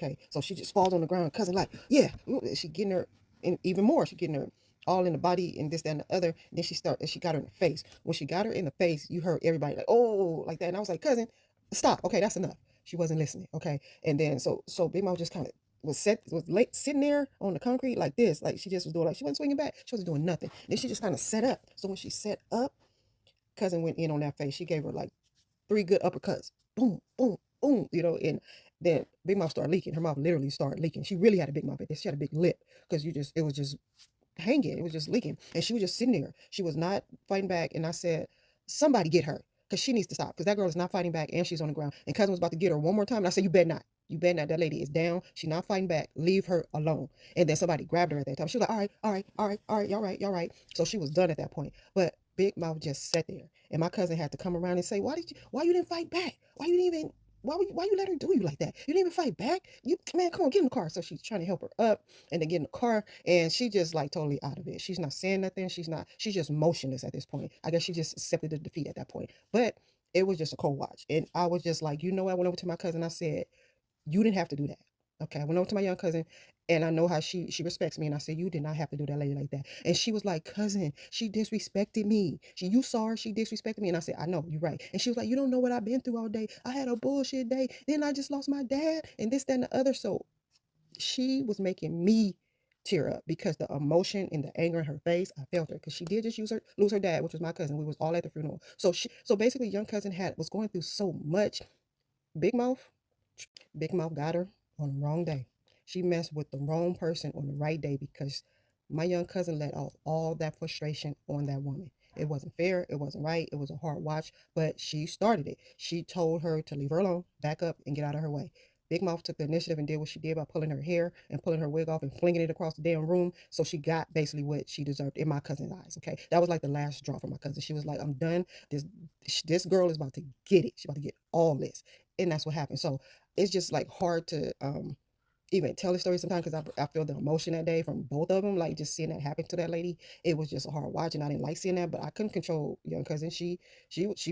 Okay, so she just falls on the ground. Cousin like, yeah, she getting her, and even more, she getting her all in the body and this, that, and the other. And then she got her in the face. When she got her in the face, you heard everybody like, oh, like that. And I was like, cousin, stop. Okay, that's enough. She wasn't listening. Okay, and then so Big Mouth just kind of was late sitting there on the concrete like this, like she just was doing, like she wasn't swinging back, she wasn't doing nothing. Then she just kind of set up. So when she set up, cousin went in on that face. She gave her like three good uppercuts. Boom, boom, boom. And then Big Mouth started leaking. Her mouth literally started leaking. She really had a big mouth. She had a big lip because it was just hanging. It was just leaking. And she was just sitting there. She was not fighting back. And I said, somebody get her because she needs to stop because that girl is not fighting back and she's on the ground. And cousin was about to get her one more time. And I said, you better not. You better not. That lady is down. She's not fighting back. Leave her alone. And then somebody grabbed her at that time. She was like, all right, all right, all right, all right, y'all right, y'all right. So she was done at that point. But Big Mouth just sat there. And my cousin had to come around and say, why you didn't fight back? Why you let her do you like that? You didn't even fight back. Man, come on, get in the car. So she's trying to help her up and then get in the car. And she just like totally out of it. She's not saying nothing. She's just motionless at this point. I guess she just accepted the defeat at that point. But it was just a cold watch. And I was just like, I went over to my cousin. I said, you didn't have to do that. Okay, I went over to my young cousin, and I know how she respects me, and I said, you did not have to do that lady like that. And she was like, cousin, she disrespected me. You saw her, she disrespected me. And I said, I know, you're right. And she was like, you don't know what I've been through all day. I had a bullshit day. Then I just lost my dad, and this, that, and the other. So she was making me tear up because the emotion and the anger in her face, I felt her because she did just lose her dad, which was my cousin. We was all at the funeral. So basically, young cousin was going through so much. Big Mouth Big Mouth got her on the wrong day. She messed with the wrong person on the right day because my young cousin let off all that frustration on that woman. It wasn't fair. It wasn't right. It was a hard watch, but she started it. She told her to leave her alone, back up, and get out of her way. Big Mouth took the initiative and did what she did by pulling her hair and pulling her wig off and flinging it across the damn room. So she got basically what she deserved in my cousin's eyes. Okay, that was like the last straw for my cousin. She was like, "I'm done. This girl is about to get it. She's about to get all this," and that's what happened. So it's just like hard to even tell the story sometimes because I feel the emotion that day from both of them. Like just seeing that happen to that lady, it was just a hard watch, and I didn't like seeing that. But I couldn't control young cousin. She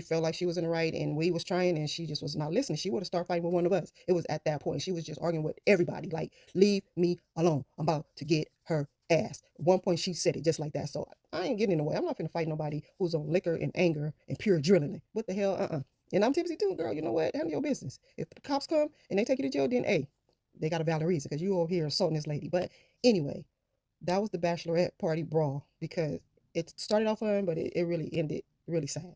felt like she was in the right, and we was trying, and she just was not listening. She would have started fighting with one of us. It was at that point she was just arguing with everybody. Like, leave me alone. I'm about to get her ass. At one point she said it just like that. So I ain't getting in the way. I'm not gonna fight nobody who's on liquor and anger and pure adrenaline. What the hell? And I'm tipsy too, girl. You know what? Handle your business. If the cops come and they take you to jail, then hey, they got a valid reason because you over here assaulting this lady. But anyway, that was the Bachelorette party brawl because it started off fun, but it really ended really sad.